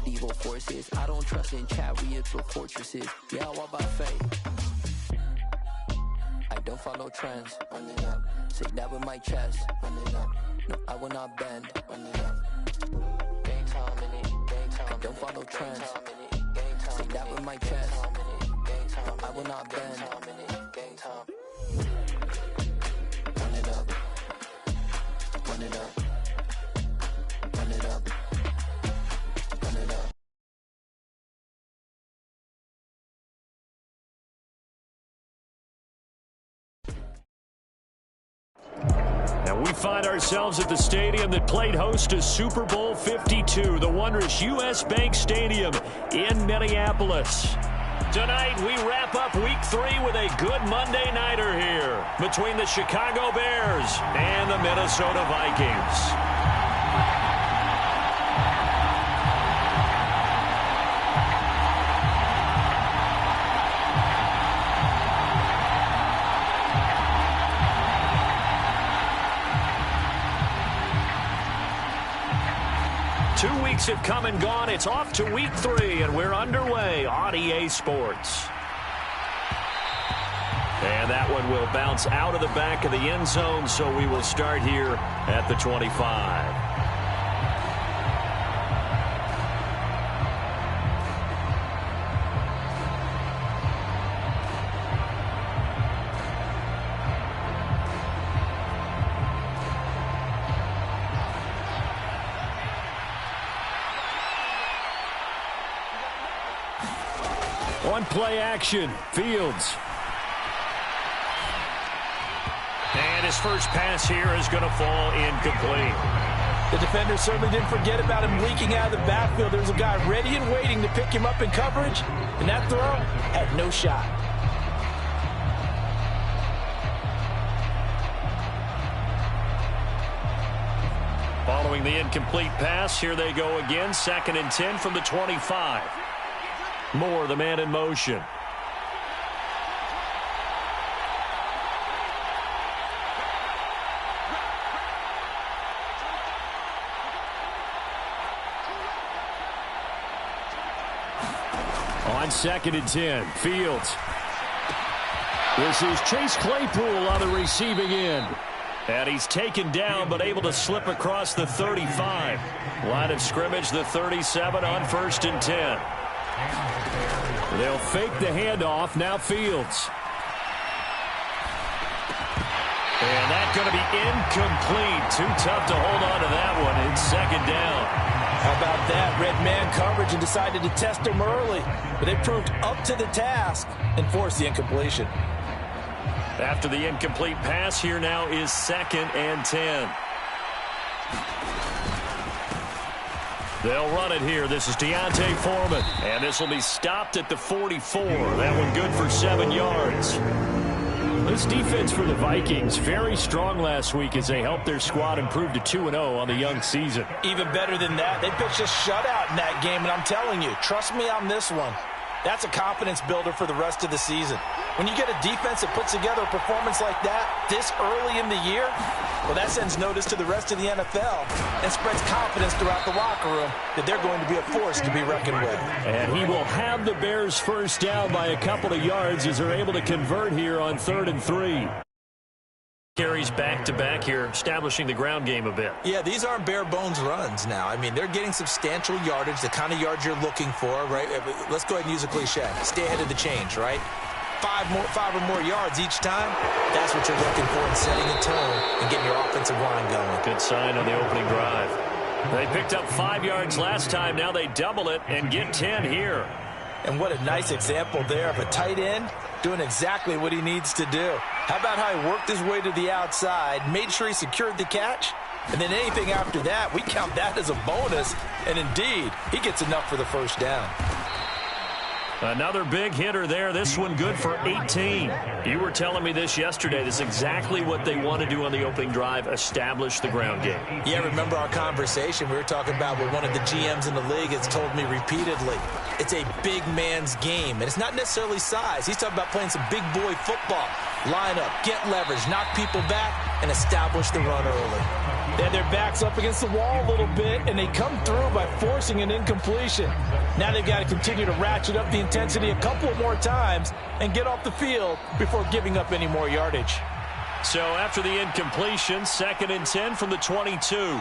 defeated evil forces. I don't trust in chat, we build fortresses. Yeah, I walk by faith. I don't follow trends. Run it up. Say that with my chest. Run it up. No, I will not bend. Run it up. Game time in it. Game time. I don't follow trends. Say that with my chest. No, I will not bend. Game time. Run it up. Run it up. Run it up. Run it up. And we find ourselves at the stadium that played host to Super Bowl 52, the wondrous U.S. Bank Stadium in Minneapolis. Tonight, we wrap up Week 3 with a good Monday nighter here between the Chicago Bears and the Minnesota Vikings. 2 weeks have come and gone. It's off to Week 3, and we're underway on EA Sports. And that one will bounce out of the back of the end zone, so we will start here at the 25. On play action, Fields. And his first pass here is going to fall incomplete. The defender certainly didn't forget about him leaking out of the backfield. There's a guy ready and waiting to pick him up in coverage, and that throw had no shot. Following the incomplete pass, here they go again. 2nd and 10 from the 25. Moore, the man in motion. On 2nd and 10, Fields. This is Chase Claypool on the receiving end. And he's taken down, but able to slip across the 35. Line of scrimmage, the 37 on 1st and 10. They'll fake the handoff. Now Fields. And that's going to be incomplete. Too tough to hold on to that one. It's 2nd down. How about that? Red man coverage and decided to test him early. But they proved up to the task and forced the incompletion. After the incomplete pass, here now is 2nd and 10. They'll run it here. This is Deontay Foreman. And this will be stopped at the 44. That one good for 7 yards. This defense for the Vikings, very strong last week as they helped their squad improve to 2-0 on the young season. Even better than that, they pitched a shutout in that game, and I'm telling you, trust me on this one. That's a confidence builder for the rest of the season. When you get a defense that puts together a performance like that this early in the year, well, that sends notice to the rest of the NFL and spreads confidence throughout the locker room that they're going to be a force to be reckoned with. And he will have the Bears first down by a couple of yards as they're able to convert here on 3rd and 3. Carries back-to-back here, establishing the ground game a bit. Yeah, these aren't bare-bones runs now. I mean, they're getting substantial yardage, the kind of yards you're looking for, right? Let's go ahead and use a cliche. Stay ahead of the change, right? Five or more yards each time, that's what you're looking for in setting a tone and getting your offensive line going. Good sign on the opening drive. They picked up 5 yards last time. Now they double it and get 10 here. And what a nice example there of a tight end doing exactly what he needs to do. How about how he worked his way to the outside, made sure he secured the catch, and then anything after that, we count that as a bonus. And indeed, he gets enough for the first down. Another big hitter there. This one good for 18. You were telling me this yesterday. This is exactly what they want to do on the opening drive, establish the ground game. Yeah, remember our conversation? We were talking about what one of the GMs in the league has told me repeatedly. It's a big man's game, and it's not necessarily size. He's talking about playing some big boy football. line up, get leverage, knock people back, and establish the run early. They had their backs up against the wall a little bit, and they come through by forcing an incompletion. Now they've got to continue to ratchet up the intensity a couple of more times and get off the field before giving up any more yardage. So after the incompletion, 2nd and 10 from the 22.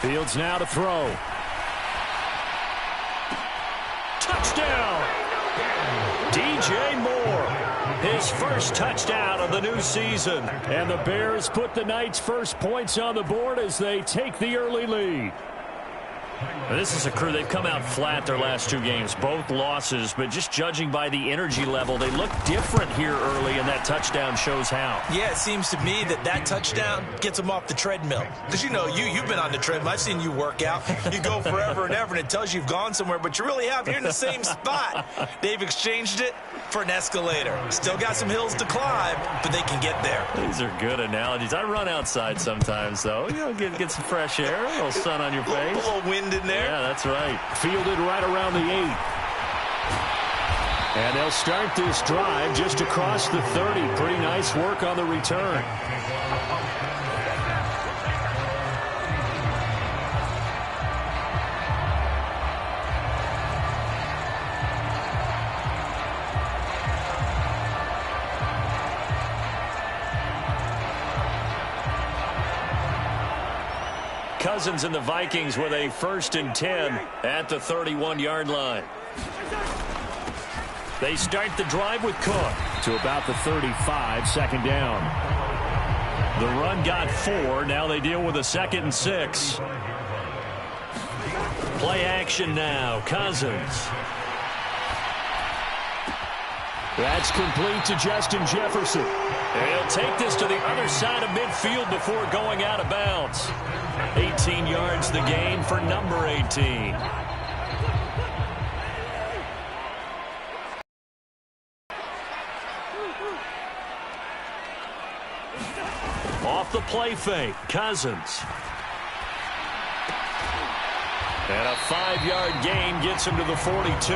Fields now to throw. Touchdown! DJ Moore, his first touchdown of the new season. And the Bears put the Knights' first points on the board as they take the early lead. Now, this is a crew, they've come out flat their last 2 games, both losses, but just judging by the energy level, they look different here early, and that touchdown shows how. Yeah, it seems to me that touchdown gets them off the treadmill. Because, you know, you've been on the treadmill. I've seen you work out. You go forever and ever, and it tells you you've gone somewhere, but you really have. You're in the same spot. They've exchanged it for an escalator. Still got some hills to climb, but they can get there. These are good analogies. I run outside sometimes, though. You know, get some fresh air, a little sun on your face. A little wind in there. Yeah, that's right. Fielded right around the 8. And they'll start this drive just across the 30. Pretty nice work on the return. Cousins and the Vikings with a 1st and 10 at the 31-yard line. They start the drive with Cook to about the 35, 2nd down. The run got 4. Now they deal with a 2nd and 6. Play action now. Cousins. That's complete to Justin Jefferson. And he'll take this to the other side of midfield before going out of bounds. 18 yards the gain for number 18. Off the play fake, Cousins. And a 5-yard gain gets him to the 42.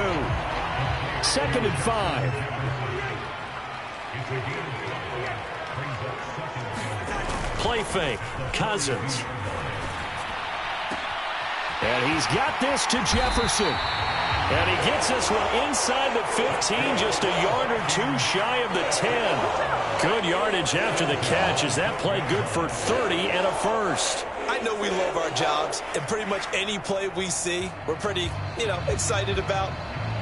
2nd and 5. Play fake, Cousins. And he's got this to Jefferson. And he gets this one inside the 15, just a yard or 2 shy of the 10. Good yardage after the catch as that play good for 30 and a 1st. I know we love our jobs, and pretty much any play we see, we're pretty, excited about.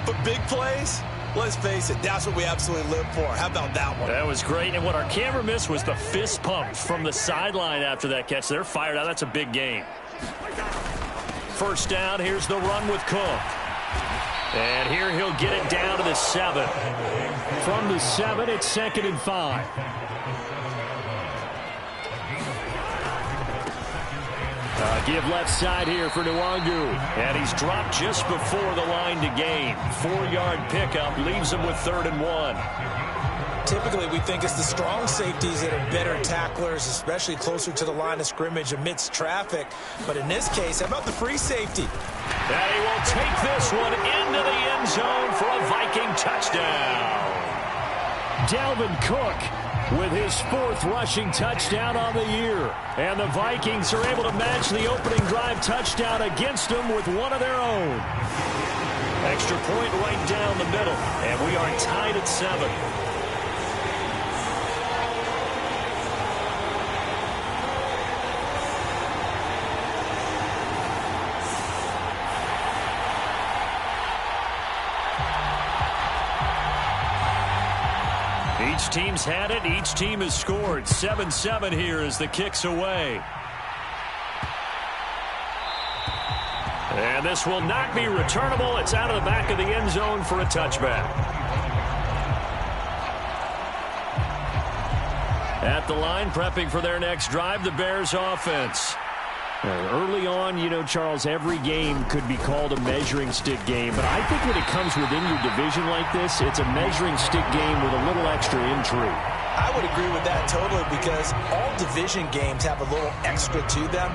But big plays, let's face it, that's what we absolutely live for. How about that one? That was great, and what our camera missed was the fist pumps from the sideline after that catch. They're fired out. That's a big gain. 1st down, here's the run with Cook. And here he'll get it down to the 7. From the 7, it's 2nd and 5. Give left side here for Nwangu. And he's dropped just before the line to gain. 4-yard pickup leaves him with 3rd and 1. Typically, we think it's the strong safeties that are better tacklers, especially closer to the line of scrimmage amidst traffic. But in this case, how about the free safety? And he will take this one into the end zone for a Viking touchdown. Dalvin Cook with his 4th rushing touchdown on the year. And the Vikings are able to match the opening drive touchdown against them with one of their own. Extra point right down the middle. And we are tied at 7. Each team's had it. Each team has scored. 7-7 here as the kick's away. And this will not be returnable. It's out of the back of the end zone for a touchback. At the line, prepping for their next drive, the Bears offense. Early on, Charles, every game could be called a measuring stick game. But I think when it comes within your division like this, it's a measuring stick game with a little extra intrigue. I would agree with that totally because all division games have a little extra to them.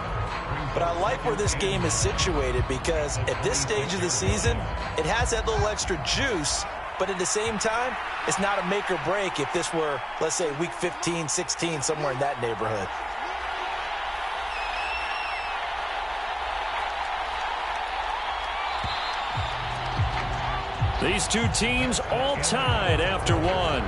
But I like where this game is situated because at this stage of the season, it has that little extra juice, but at the same time, it's not a make or break if this were, let's say, week 15, 16, somewhere in that neighborhood. These two teams all tied after one.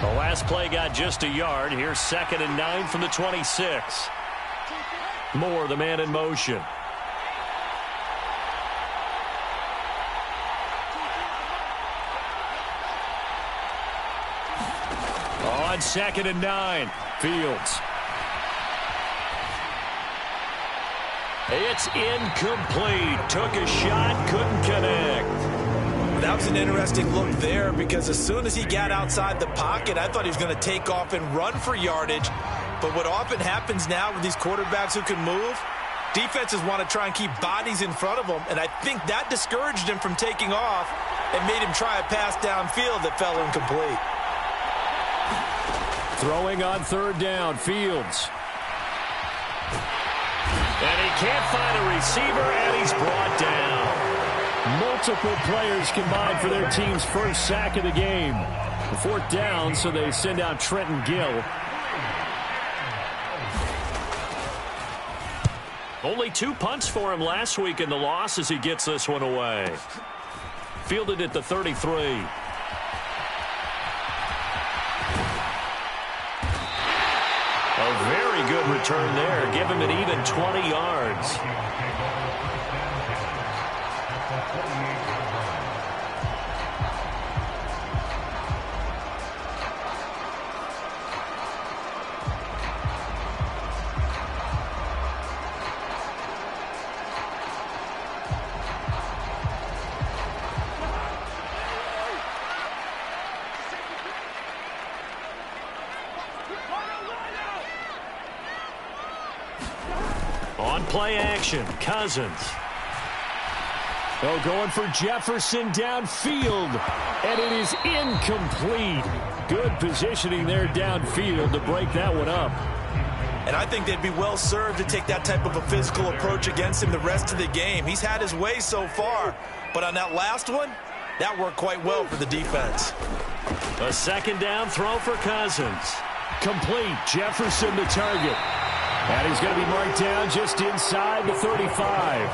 The last play got just a yard. Here's 2nd and 9 from the 26. Moore, the man in motion. On 2nd and 9, Fields. It's incomplete. Took a shot, couldn't connect. That was an interesting look there because as soon as he got outside the pocket, I thought he was going to take off and run for yardage. But what often happens now with these quarterbacks who can move, defenses want to try and keep bodies in front of them, and I think that discouraged him from taking off and made him try a pass downfield that fell incomplete. Throwing on 3rd down, Fields. And he can't find a receiver, and he's brought down. Multiple players combined for their team's first sack of the game. 4th down, so they send out Trenton Gill. Only 2 punts for him last week in the loss as he gets this one away. Fielded at the 33. A very good return there. Give him an even 20 yards. On play action, Cousins. Oh, going for Jefferson downfield, and it is incomplete. Good positioning there downfield to break that one up. And I think they'd be well served to take that type of a physical approach against him the rest of the game. He's had his way so far, but on that last one, that worked quite well for the defense. A 2nd down throw for Cousins. Complete, Jefferson the target. And he's going to be marked down just inside the 35.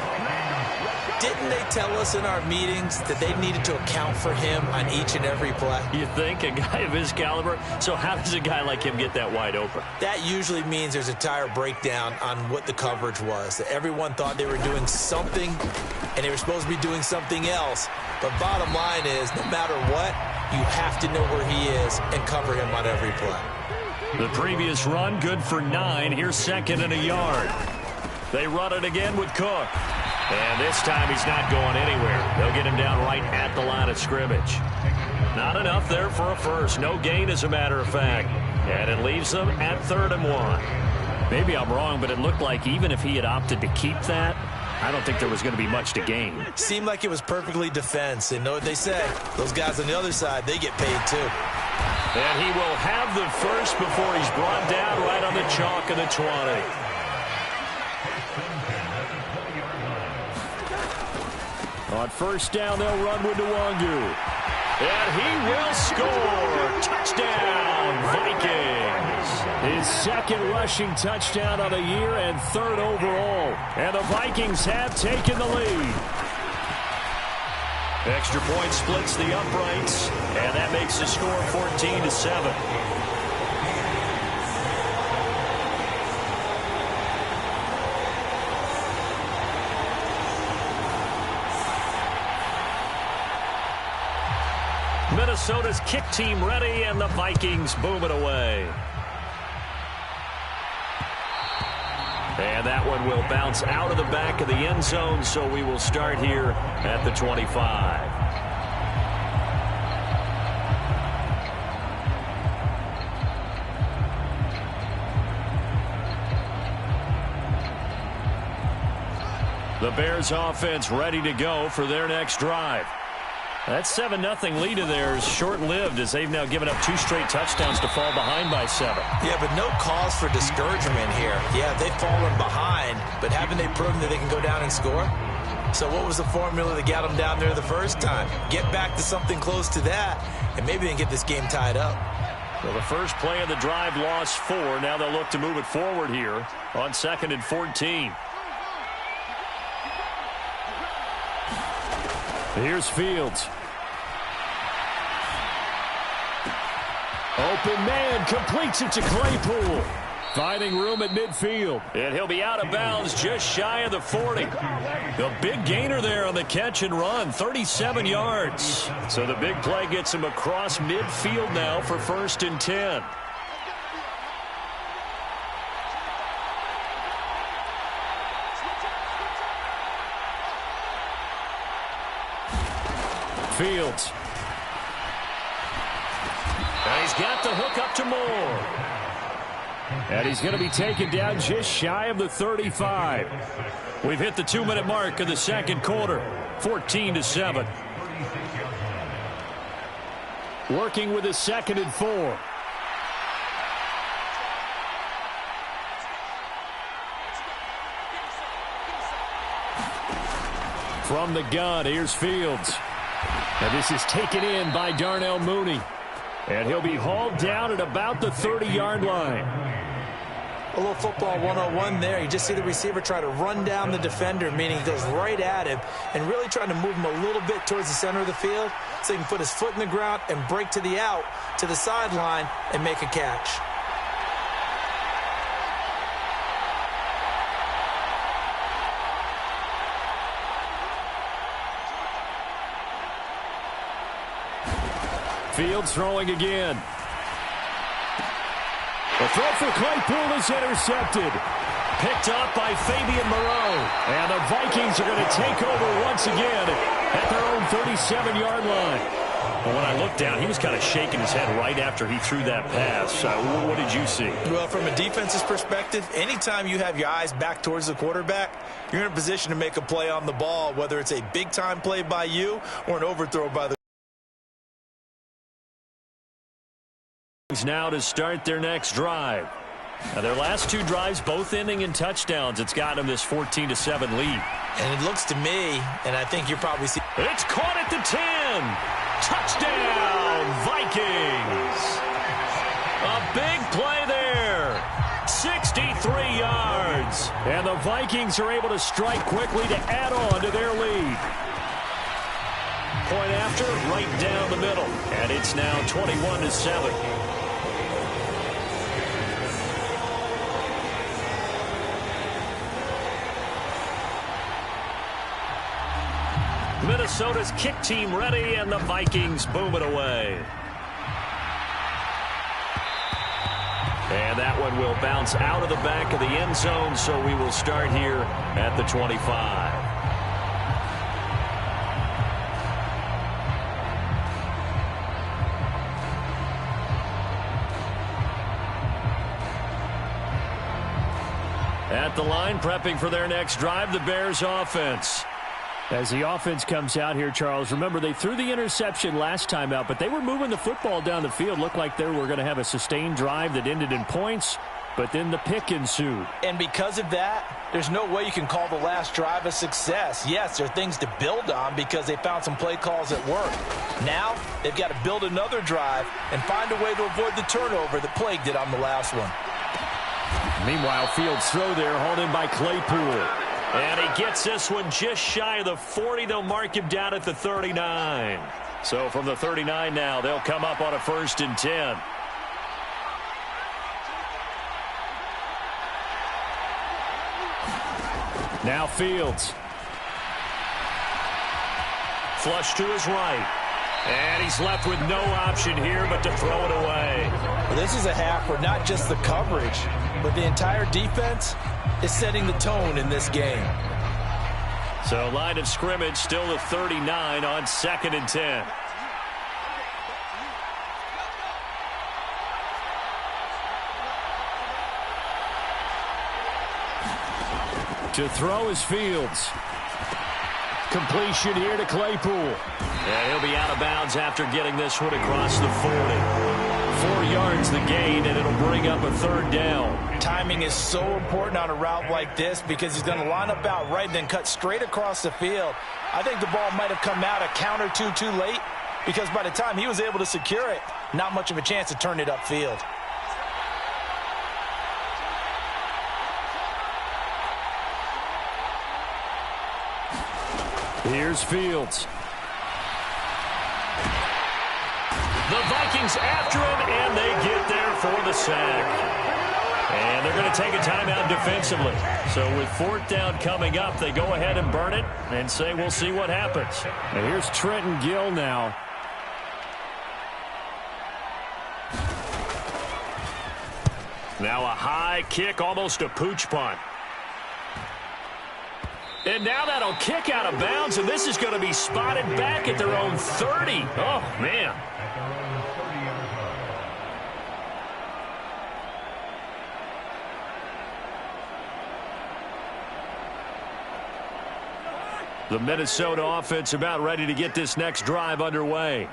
Didn't they tell us in our meetings that they needed to account for him on each and every play? You think? A guy of his caliber? So how does a guy like him get that wide open? That usually means there's a entire breakdown on what the coverage was. That everyone thought they were doing something, and they were supposed to be doing something else. But bottom line is, no matter what, you have to know where he is and cover him on every play. The previous run, good for 9. Here's 2nd and a yard. They run it again with Cook. And this time he's not going anywhere. They'll get him down right at the line of scrimmage. Not enough there for a first. No gain, as a matter of fact. And it leaves them at 3rd and 1. Maybe I'm wrong, but it looked like even if he had opted to keep that, I don't think there was going to be much to gain. Seemed like it was perfectly defense. And know what they say? Those guys on the other side, they get paid too. And he will have the first before he's brought down right on the chalk of the 20. On 1st down, they'll run with Nwangu. And he will score. Touchdown, Vikings. His 2nd rushing touchdown of the year and 3rd overall. And the Vikings have taken the lead. Extra point splits the uprights, and that makes the score 14-7. Minnesota's kick team ready, and the Vikings boom it away. And that one will bounce out of the back of the end zone, so we will start here at the 25. The Bears offense ready to go for their next drive. That 7-0 lead of theirs short-lived as they've now given up 2 straight touchdowns to fall behind by 7. Yeah, but no cause for discouragement here. Yeah, they've fallen behind, but haven't they proven that they can go down and score? So what was the formula that got them down there the first time? Get back to something close to that, and maybe they can get this game tied up. So the first play of the drive lost 4. Now they'll look to move it forward here on 2nd and 14. Here's Fields. Open man, completes it to Claypool. Finding room at midfield. And he'll be out of bounds just shy of the 40. A big gainer there on the catch and run, 37 yards. So the big play gets him across midfield now for 1st and 10. Fields. And he's got the hook up to Moore. And he's going to be taken down just shy of the 35. We've hit the 2-minute mark of the second quarter, 14-7. Working with a 2nd and 4. From the gun, here's Fields. And this is taken in by Darnell Mooney. And he'll be hauled down at about the 30-yard line. A little football 101 there. You just see the receiver try to run down the defender, meaning he goes right at him and really trying to move him a little bit towards the center of the field so he can put his foot in the ground and break to the out, to the sideline, and make a catch. Fields throwing again. The throw for Claypool is intercepted. Picked up by Fabian Moreau. And the Vikings are going to take over once again at their own 37-yard line. Well, when I looked down, he was kind of shaking his head right after he threw that pass. What did you see? Well, from a defense's perspective, anytime you have your eyes back towards the quarterback, you're in a position to make a play on the ball, whether it's a big-time play by you or an overthrow by the now to start their next drive. Now their last 2 drives both ending in touchdowns. It's got them this 14-7 lead. And it looks to me, and I think you're probably seeing it's caught at the 10. Touchdown Vikings. A big play there. 63 yards. And the Vikings are able to strike quickly to add on to their lead. Point after, right down the middle. And it's now 21-7. Minnesota's kick team ready, and the Vikings boom it away. And that one will bounce out of the back of the end zone, so we will start here at the 25. At the line, prepping for their next drive, the Bears offense. As the offense comes out here, Charles, remember they threw the interception last time out, but they were moving the football down the field. Looked like they were going to have a sustained drive that ended in points, but then the pick ensued. And because of that, there's no way you can call the last drive a success. Yes, there are things to build on because they found some play calls that work. Now, they've got to build another drive and find a way to avoid the turnover that plagued it on the last one. Meanwhile, Fields' throw there hauled in by Claypool. And he gets this one just shy of the 40. They'll mark him down at the 39. So from the 39 now, they'll come up on a 1st and 10. Now Fields. Flush to his right. And he's left with no option here but to throw it away. Well, this is a half where not just the coverage, but the entire defense is setting the tone in this game. So line of scrimmage still the 39 on 2nd and 10. To throw is Fields. Completion here to Claypool. And he'll be out of bounds after getting this one across the 40. 4 yards the gain, and it'll bring up a 3rd down. Timing is so important on a route like this because he's going to line up out right and then cut straight across the field. I think the ball might have come out a count or two too late because by the time he was able to secure it, not much of a chance to turn it upfield. Here's Fields. The Vikings after him, and they get there for the sack. And they're going to take a timeout defensively. So with 4th down coming up, they go ahead and burn it and say we'll see what happens. And here's Trenton Gill now. Now a high kick, almost a pooch punt. And now that'll kick out of bounds, and this is going to be spotted back at their own 30. Oh, man. The Minnesota offense about ready to get this next drive underway.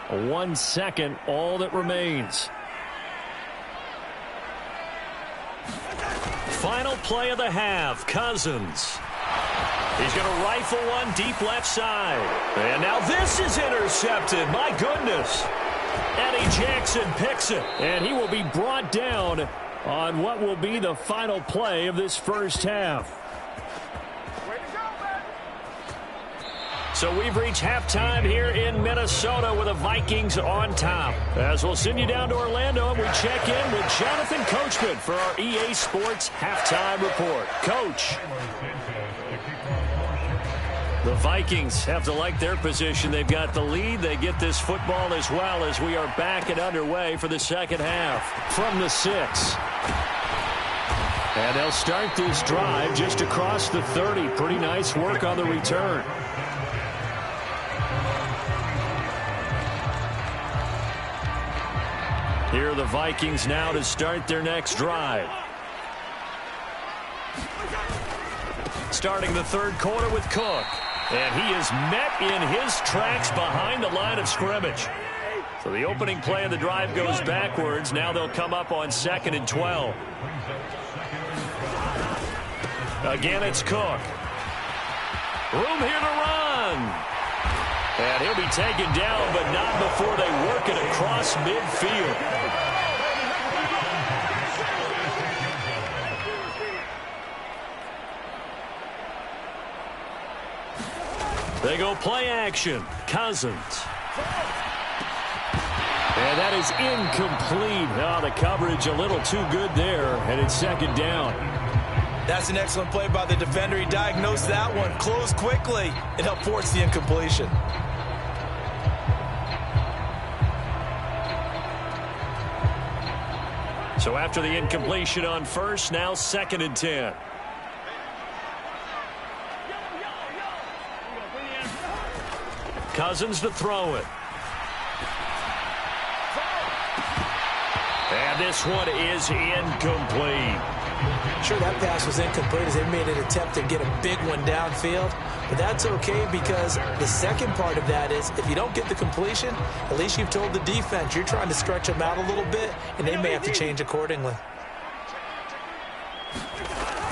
1 second, all that remains. Final play of the half, Cousins. He's going to rifle one deep left side. And now this is intercepted. My goodness. Eddie Jackson picks it. And he will be brought down on what will be the final play of this first half. So we've reached halftime here in Minnesota with the Vikings on top. As we'll send you down to Orlando and we check in with Jonathan Coachman for our EA Sports Halftime Report. Coach. The Vikings have to like their position. They've got the lead. They get this football as well as we are back and underway for the second half from the 6. And they'll start this drive just across the 30. Pretty nice work on the return. Here are the Vikings now to start their next drive. Starting the 3rd quarter with Cook. And he is met in his tracks behind the line of scrimmage. So the opening play of the drive goes backwards. Now they'll come up on 2nd and 12. Again, it's Cook. Room here to run. And he'll be taken down, but not before they work it across midfield. They go play action. Cousins. And that is incomplete. Oh, the coverage a little too good there, and it's 2nd down. That's an excellent play by the defender. He diagnosed that one, closed quickly, and helped force the incompletion. So after the incompletion on 1st, now 2nd and 10. Cousins to throw it. And this one is incomplete. Sure, that pass was incomplete as they made an attempt to get a big one downfield. But that's okay because the second part of that is if you don't get the completion, at least you've told the defense you're trying to stretch them out a little bit, and they may have to change accordingly.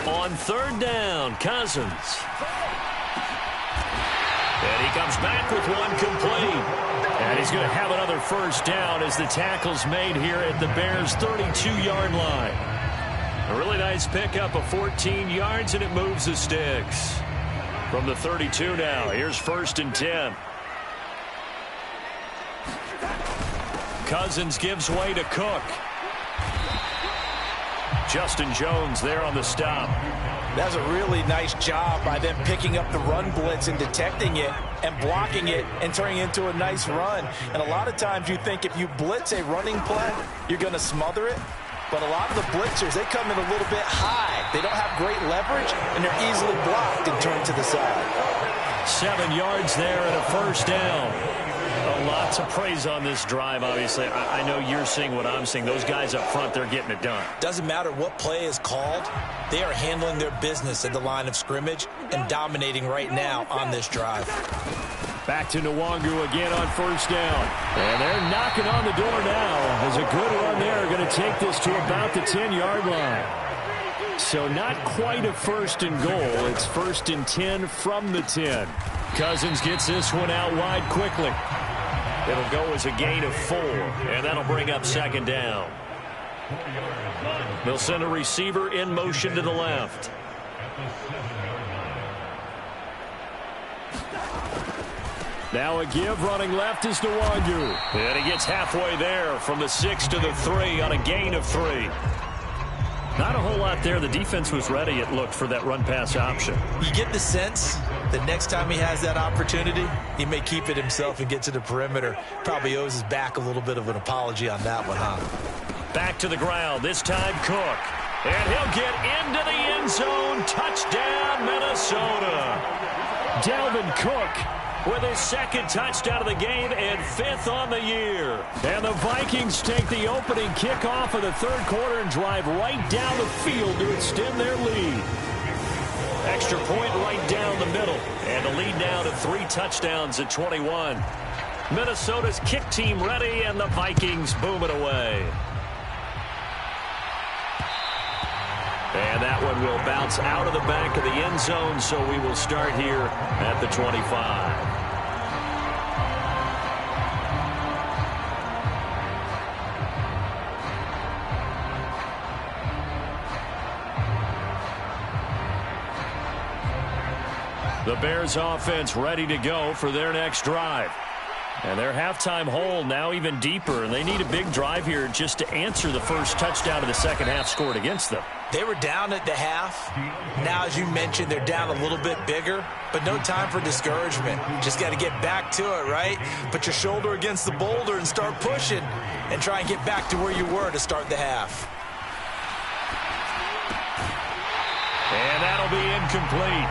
On 3rd down, Cousins. And he comes back with one complete. And he's going to have another 1st down as the tackle's made here at the Bears' 32-yard line. A really nice pickup of 14 yards, and it moves the sticks. From the 32 now, here's 1st and 10. Cousins gives way to Cook. Justin Jones there on the stop. That's a really nice job by them picking up the run blitz and detecting it and blocking it and turning it into a nice run. And a lot of times you think if you blitz a running play, you're going to smother it. But a lot of the blitzers, they come in a little bit high. They don't have great leverage, and they're easily blocked and turned to the side. 7 yards there and a first down. Lots of praise on this drive, obviously. I know you're seeing what I'm seeing. Those guys up front, they're getting it done. Doesn't matter what play is called. They are handling their business at the line of scrimmage and dominating right now on this drive. Back to Nwangu again on first down. And they're knocking on the door now. As a good run there, going to take this to about the 10-yard line. So not quite a first and goal. It's first and 10 from the 10. Cousins gets this one out wide quickly. It'll go as a gain of 4, and that'll bring up second down. They'll send a receiver in motion to the left. Now a give running left is Nwangu. And he gets halfway there from the 6 to the 3 on a gain of 3. Not a whole lot there. The defense was ready, it looked, for that run-pass option. You get the sense that next time he has that opportunity, he may keep it himself and get to the perimeter. Probably owes his back a little bit of an apology on that one, huh? Back to the ground, this time Cook. And he'll get into the end zone. Touchdown, Minnesota. Dalvin Cook with his second touchdown of the game and 5th on the year. And the Vikings take the opening kickoff of the third quarter and drive right down the field to extend their lead. Extra point right down the middle. And the lead now to 3 touchdowns at 21. Minnesota's kick team ready, and the Vikings boom it away. And that one will bounce out of the back of the end zone, so we will start here at the 25. The Bears offense ready to go for their next drive. And their halftime hole now even deeper, and they need a big drive here just to answer the first touchdown of the second half scored against them. They were down at the half. Now, as you mentioned, they're down a little bit bigger, but no time for discouragement. Just got to get back to it, right? Put your shoulder against the boulder and start pushing and try and get back to where you were to start the half. And that'll be incomplete.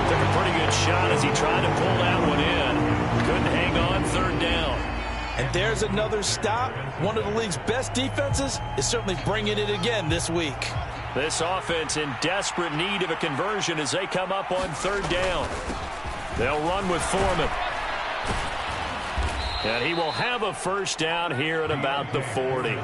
Took a pretty good shot as he tried to pull that one in. Couldn't hang on, third down. And there's another stop. One of the league's best defenses is certainly bringing it again this week. This offense in desperate need of a conversion as they come up on third down. They'll run with Foreman. And he will have a first down here at about the 40.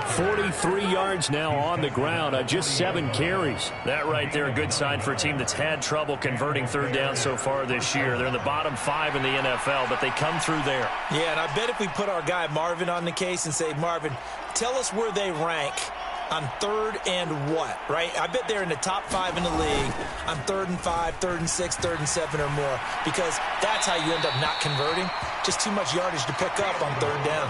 43 yards now on the ground on just 7 carries. That right there, a good sign for a team that's had trouble converting third down so far this year. They're in the bottom 5 in the NFL, but they come through there. Yeah, and I bet if we put our guy Marvin on the case and say, Marvin, tell us where they rank on third and what, right? I bet they're in the top 5 in the league on 3rd and 5, 3rd and 6, 3rd and 7 or more, because that's how you end up not converting. Just too much yardage to pick up on third down.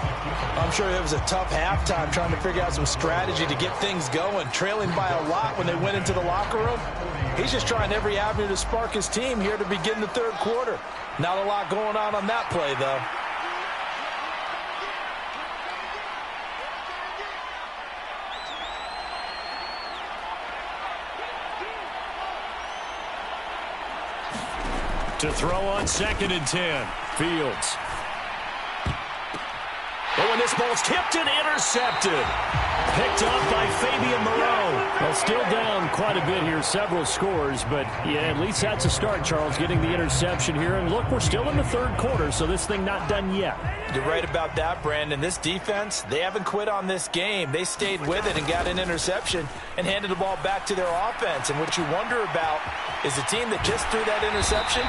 I'm sure it was a tough halftime trying to figure out some strategy to get things going, trailing by a lot when they went into the locker room. He's just trying every avenue to spark his team here to begin the third quarter. Not a lot going on that play, though. To throw on 2nd and 10. Fields. Oh, and this ball's tipped and intercepted. Picked up by Fabian Moreau. Well, still down quite a bit here, several scores, but yeah, at least that's a start, Charles, getting the interception here. And look, we're still in the third quarter, so this thing not done yet. You're right about that, Brandon. This defense, they haven't quit on this game. They stayed with it and got an interception and handed the ball back to their offense. And what you wonder about is the team that just threw that interception,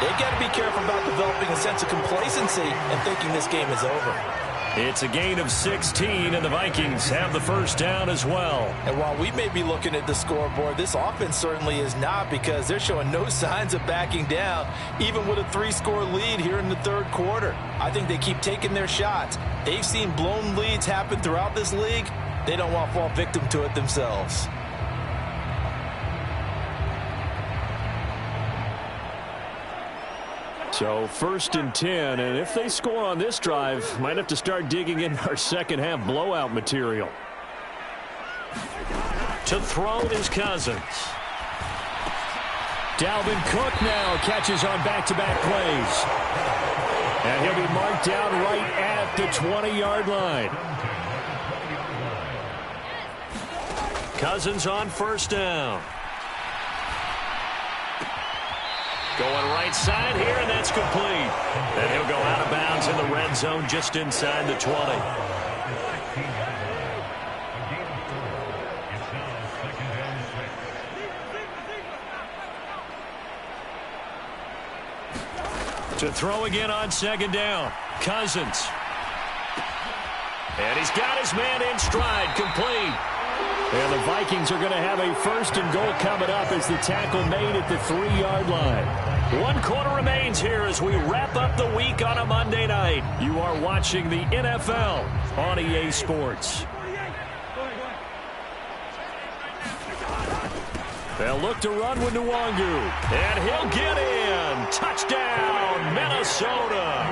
they've got to be careful about developing a sense of complacency and thinking this game is over. It's a gain of 16, and the Vikings have the first down as well. And while we may be looking at the scoreboard, this offense certainly is not, because they're showing no signs of backing down, even with a 3-score lead here in the third quarter. I think they keep taking their shots. They've seen blown leads happen throughout this league. They don't want to fall victim to it themselves. So 1st and 10, and if they score on this drive, might have to start digging in our second half blowout material. To throw is Cousins. Dalvin Cook now catches on back-to-back plays. And he'll be marked down right at the 20-yard line. Cousins on first down. Going right side here, and that's complete. And he'll go out of bounds in the red zone just inside the 20. To throw again on second down. Cousins. And he's got his man in stride, complete. And the Vikings are going to have a first and goal coming up as the tackle made at the 3-yard line. 1 quarter remains here as we wrap up the week on a Monday night. You are watching the NFL on EA Sports. They'll look to run with Nwangu. And he'll get in. Touchdown, Minnesota.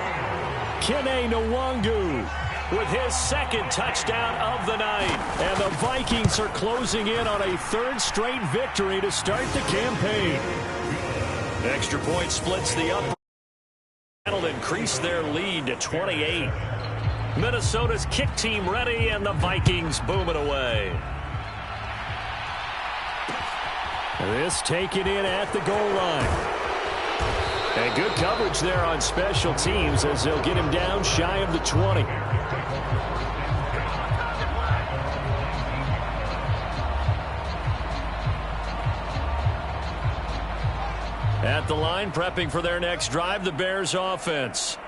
Kene Nwangu with his second touchdown of the night. And the Vikings are closing in on a third straight victory to start the campaign. Extra point splits the upper. That'll increase their lead to 28. Minnesota's kick team ready, and the Vikings booming away. This taken in at the goal line. And good coverage there on special teams as they'll get him down shy of the 20. At the line, prepping for their next drive, the Bears offense.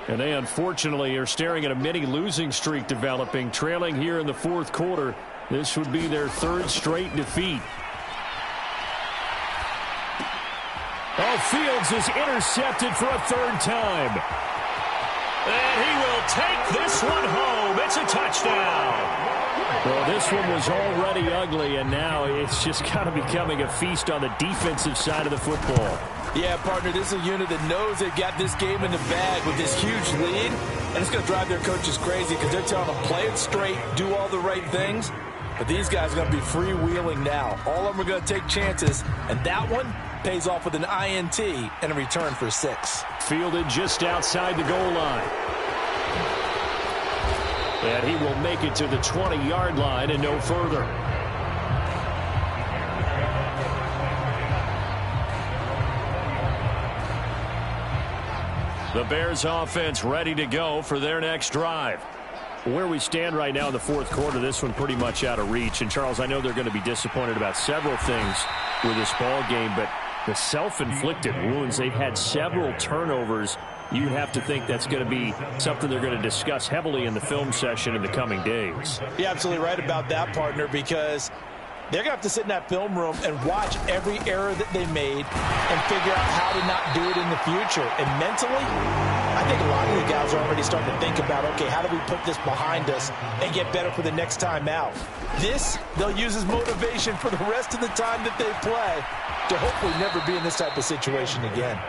And they unfortunately are staring at a mini losing streak developing, trailing here in the fourth quarter. This would be their third straight defeat. Oh, Fields is intercepted for a third time. And he will take this one home. It's a touchdown. Well, this one was already ugly, and now it's just kind of becoming a feast on the defensive side of the football. Yeah, partner, this is a unit that knows they've got this game in the bag with this huge lead, and it's going to drive their coaches crazy because they're telling them play it straight, do all the right things. But these guys are going to be freewheeling now. All of them are going to take chances, and that one pays off with an INT and a return for 6. Fielded just outside the goal line. And he will make it to the 20-yard line and no further. The Bears offense ready to go for their next drive. Where we stand right now in the fourth quarter, this one pretty much out of reach. And, Charles, I know they're going to be disappointed about several things with this ball game, but the self-inflicted wounds, they've had several turnovers. You have to think that's going to be something they're going to discuss heavily in the film session in the coming days. You're absolutely right about that, partner, because they're going to have to sit in that film room and watch every error that they made and figure out how to not do it in the future. And mentally, I think a lot of the guys are already starting to think about, okay, how do we put this behind us and get better for the next time out? This, they'll use as motivation for the rest of the time that they play to hopefully never be in this type of situation again.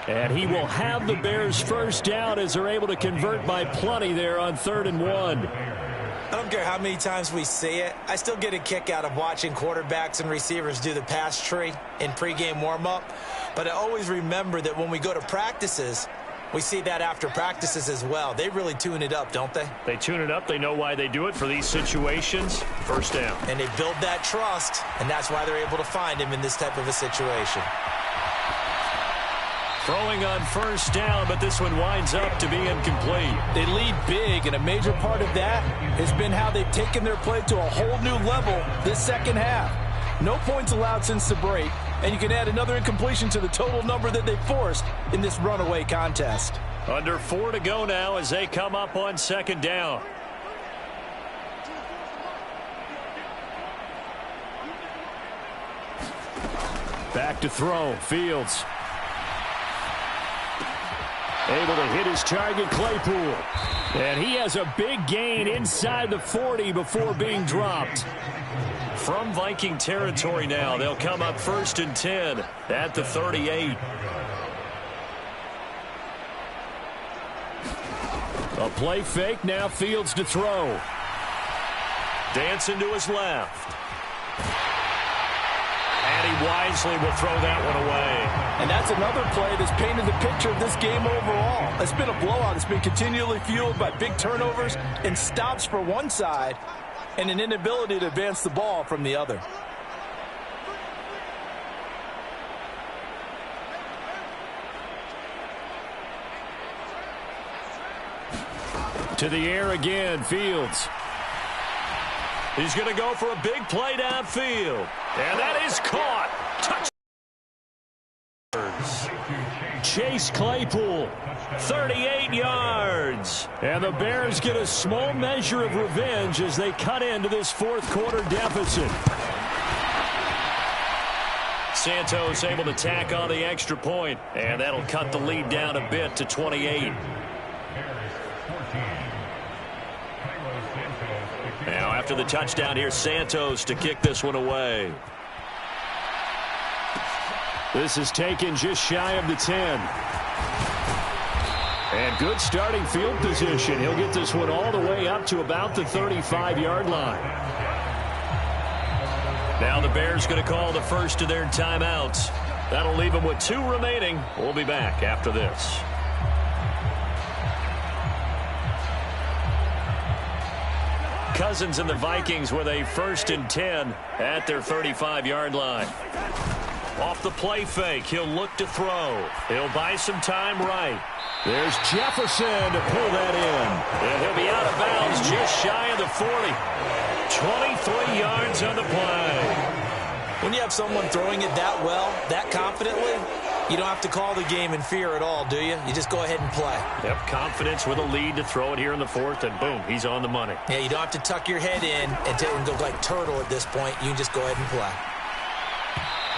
And he will have the Bears first down as they're able to convert by plenty there on 3rd and 1. I don't care how many times we see it. I still get a kick out of watching quarterbacks and receivers do the pass tree in pregame warm-up. But I always remember that when we go to practices, we see that after practices as well. They really tune it up, don't they? They tune it up. They know why they do it for these situations. First down. And they build that trust, and that's why they're able to find him in this type of a situation. Throwing on first down, but this one winds up to be incomplete. They lead big, and a major part of that has been how they've taken their play to a whole new level this second half. No points allowed since the break, and you can add another incompletion to the total number that they forced in this runaway contest. Under 4 to go now as they come up on second down. Back to throw, Fields. Able to hit his target, Claypool. And he has a big gain inside the 40 before being dropped. From Viking territory now, they'll come up 1st and 10 at the 38. A play fake, now Fields to throw. Dancing to his left. And he he wisely will throw that one away. And that's another play that's painted the picture of this game overall. It's been a blowout. It's been continually fueled by big turnovers and stops for one side and an inability to advance the ball from the other. To the air again, Fields. He's going to go for a big play downfield. And that is caught. Touchdown. Chase Claypool, 38 yards. And the Bears get a small measure of revenge as they cut into this fourth quarter deficit. Santos able to tack on the extra point, and that'll cut the lead down a bit to 28. Now, after the touchdown, here's Santos to kick this one away. This is taken just shy of the 10. And good starting field position. He'll get this one all the way up to about the 35-yard line. Now the Bears going to call the first of their timeouts. That'll leave them with 2 remaining. We'll be back after this. Cousins and the Vikings with a 1st and 10 at their 35-yard line. Off the play fake, he'll look to throw. He'll buy some time right. There's Jefferson to pull that in. And he'll be out of bounds just shy of the 40. 23 yards on the play. When you have someone throwing it that well, that confidently, you don't have to call the game in fear at all, do you? You just go ahead and play. Yep, confidence with a lead to throw it here in the 4th, and boom, he's on the money. Yeah, you don't have to tuck your head in and go like turtle at this point. You can just go ahead and play.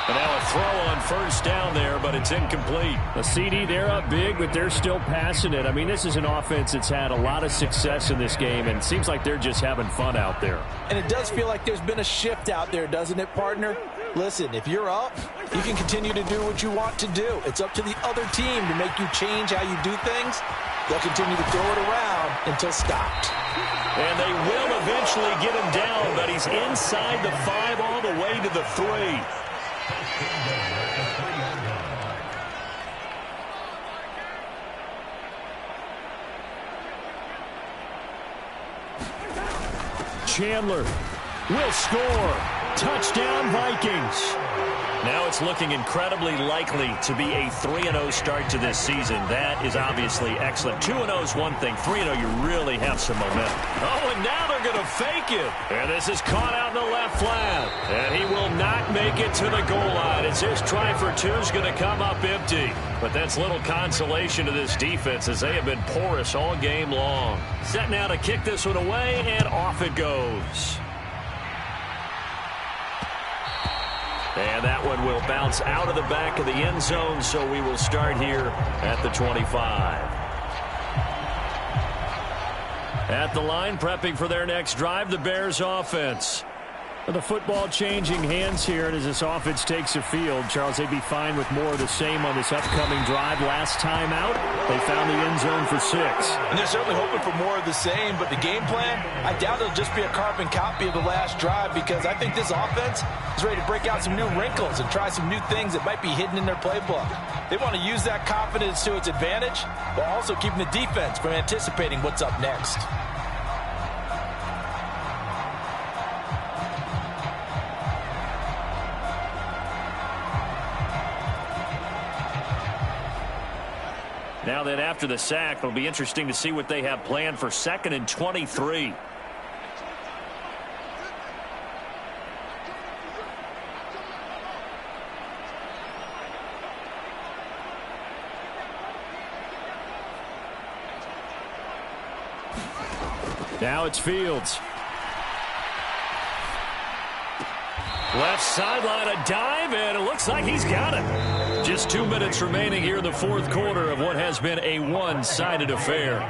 And now a throw on 1st down there, but it's incomplete. A CD, they're up big, but they're still passing it. I mean, this is an offense that's had a lot of success in this game, and it seems like they're just having fun out there. And it does feel like there's been a shift out there, doesn't it, partner? Listen, if you're up, you can continue to do what you want to do. It's up to the other team to make you change how you do things. They'll continue to throw it around until stopped. And they will eventually get him down, but he's inside the 5 all the way to the 3. Chandler will score. Touchdown, Vikings. Now it's looking incredibly likely to be a 3-0 start to this season. That is obviously excellent. 2-0 is one thing. 3-0, you really have some momentum. Oh, and now they're going to fake it. And this is caught out in the left flat. And he will not make it to the goal line. It's his try for 2 is going to come up empty. But that's little consolation to this defense as they have been porous all game long. Set now to kick this one away, and off it goes. And that one will bounce out of the back of the end zone, so we will start here at the 25. At the line, prepping for their next drive, the Bears offense. The football changing hands here, and as this offense takes the field, Charles, they'd be fine with more of the same on this upcoming drive. Last time out, they found the end zone for 6. And they're certainly hoping for more of the same, but the game plan, I doubt it'll just be a carbon copy of the last drive, because I think this offense is ready to break out some new wrinkles and try some new things that might be hidden in their playbook. They want to use that confidence to its advantage, while also keeping the defense from anticipating what's up next. Now then, after the sack, it'll be interesting to see what they have planned for 2nd and 23. Now it's Fields. Left sideline, a dive, and it looks like he's got it. Just 2 minutes remaining here in the 4th quarter of what has been a one-sided affair.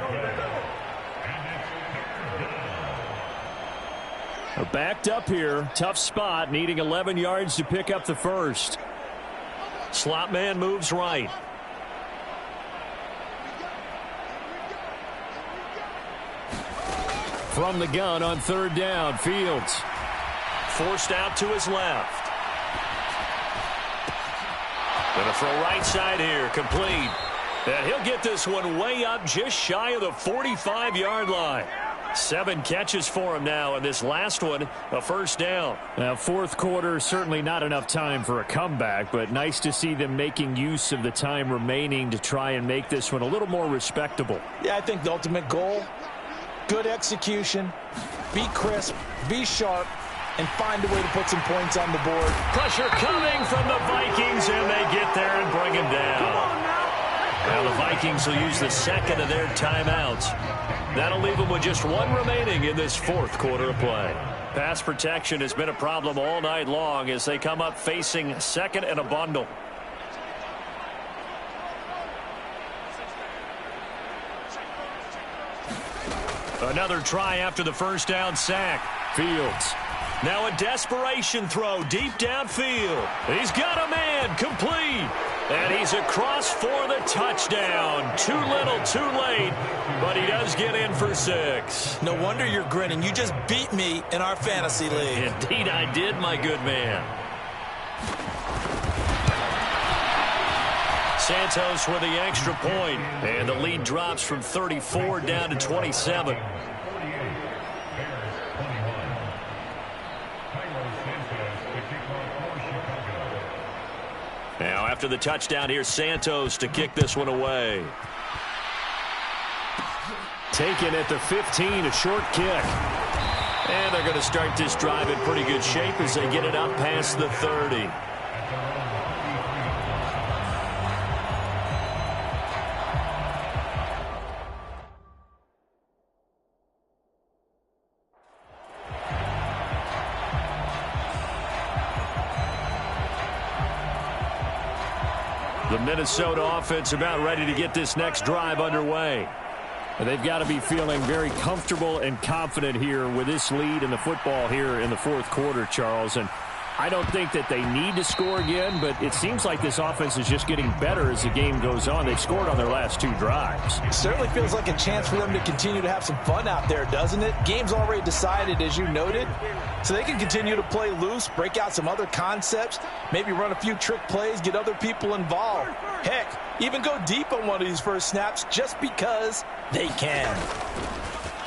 They're backed up here. Tough spot, needing 11 yards to pick up the first. Slot man moves right. From the gun on 3rd down, Fields. Forced out to his left. Gonna throw right side here, complete. And he'll get this one way up just shy of the 45-yard line. 7 catches for him now, and this last one, a first down. Now, fourth quarter, certainly not enough time for a comeback, but nice to see them making use of the time remaining to try and make this one a little more respectable. Yeah, I think the ultimate goal, good execution, be crisp, be sharp, and find a way to put some points on the board. Pressure coming from the Vikings, and they get there and bring him down. Now the Vikings will use the second of their timeouts. That'll leave them with just 1 remaining in this fourth quarter of play. Pass protection has been a problem all night long as they come up facing second and a bundle. Another try after the first down sack. Fields. Now a desperation throw deep downfield. He's got a man, complete. And he's across for the touchdown. Too little, too late, but he does get in for 6. No wonder you're grinning. You just beat me in our fantasy league. Indeed I did, my good man. Santos with the extra point, and the lead drops from 34 down to 27. Now after the touchdown, here's Santos to kick this one away. Taken at the 15, a short kick. And they're going to start this drive in pretty good shape as they get it up past the 30. The Minnesota offense about ready to get this next drive underway. They've got to be feeling very comfortable and confident here with this lead in the football here in the fourth quarter, Charles. And I don't think that they need to score again, but it seems like this offense is just getting better as the game goes on. They've scored on their last 2 drives. It certainly feels like a chance for them to continue to have some fun out there, doesn't it? Game's already decided, as you noted, so they can continue to play loose, break out some other concepts, maybe run a few trick plays, get other people involved. Heck, even go deep on one of these first snaps just because they can.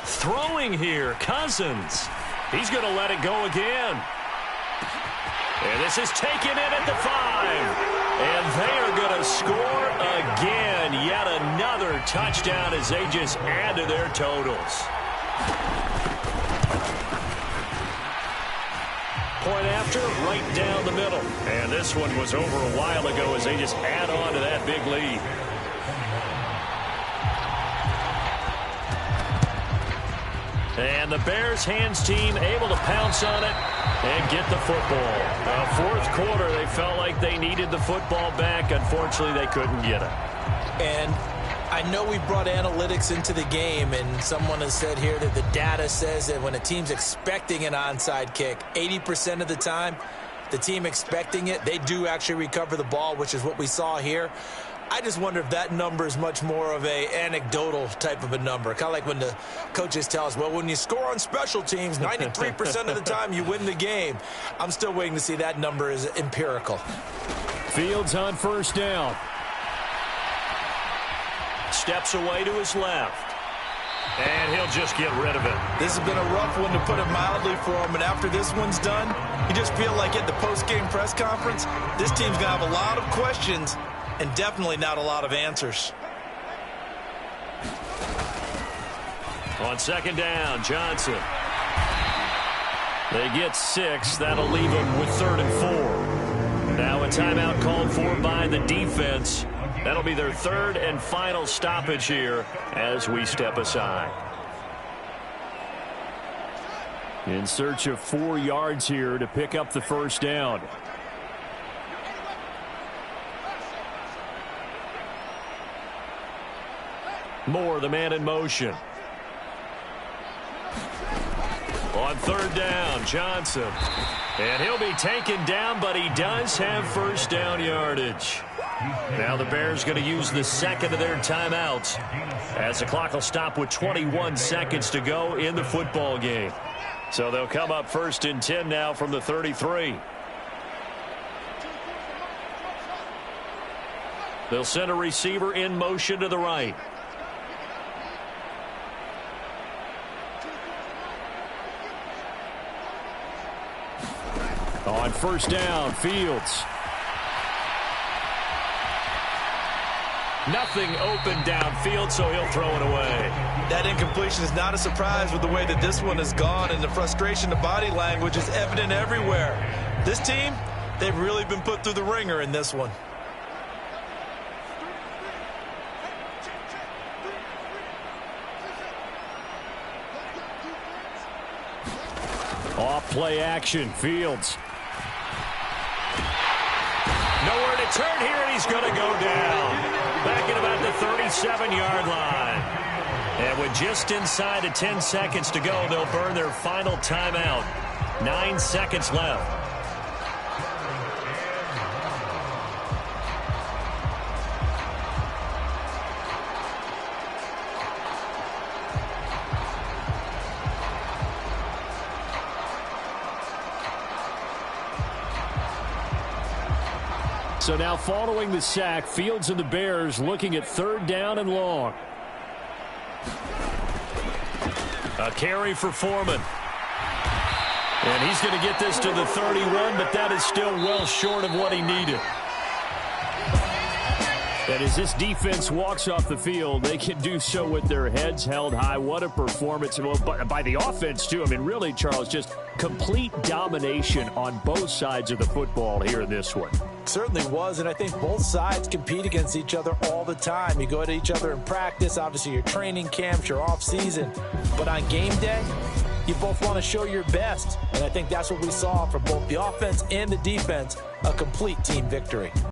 Throwing here, Cousins. He's going to let it go again. And this is taken in at the 5. And they are going to score again. Yet another touchdown as they just add to their totals. Point after, right down the middle. And this one was over a while ago as they just add on to that big lead. And the Bears hands team able to pounce on it and get the football. Fourth quarter, they felt like they needed the football back. Unfortunately, they couldn't get it. And I know we brought analytics into the game, and someone has said here that the data says that when a team's expecting an onside kick, 80% of the time, the team expecting it, they do actually recover the ball, which is what we saw here. I just wonder if that number is much more of a anecdotal type of a number. Kind of like when the coaches tell us, well, when you score on special teams, 93% of the time you win the game. I'm still waiting to see that number is empirical. Fields on first down. Steps away to his left. And he'll just get rid of it. This has been a rough one, to put it mildly, for him. And after this one's done, you just feel like at the post-game press conference, this team's going to have a lot of questions and definitely not a lot of answers. On second down, Johnson. They get 6. That'll leave them with 3rd and 4. Now a timeout called for by the defense. That'll be their 3rd and final stoppage here as we step aside. In search of 4 yards here to pick up the first down. Moore, the man in motion. On 3rd down, Johnson. And he'll be taken down, but he does have first down yardage. Now the Bears going to use the second of their timeouts as the clock will stop with 21 seconds to go in the football game. So they'll come up 1st and 10 now from the 33. They'll send a receiver in motion to the right. On first down, Fields. Nothing open downfield, so he'll throw it away. That incompletion is not a surprise with the way that this one has gone, and the frustration, the body language is evident everywhere. This team, they've really been put through the ringer in this one. Off play action, Fields. Nowhere to turn here, and he's going to go down. Back at about the 37-yard line. And with just inside of 10 seconds to go, they'll burn their final timeout. 9 seconds left. So now following the sack, Fields and the Bears looking at third down and long. A carry for Foreman. And he's going to get this to the 31, but that is still well short of what he needed. And as this defense walks off the field, they can do so with their heads held high. What a performance. Well, by the offense, too. I mean, really, Charles, just complete domination on both sides of the football here in this one. Certainly was, and I think both sides compete against each other all the time. You go at each other in practice, obviously your training camps, your off-season. But on game day, you both want to show your best. And I think that's what we saw from both the offense and the defense, a complete team victory.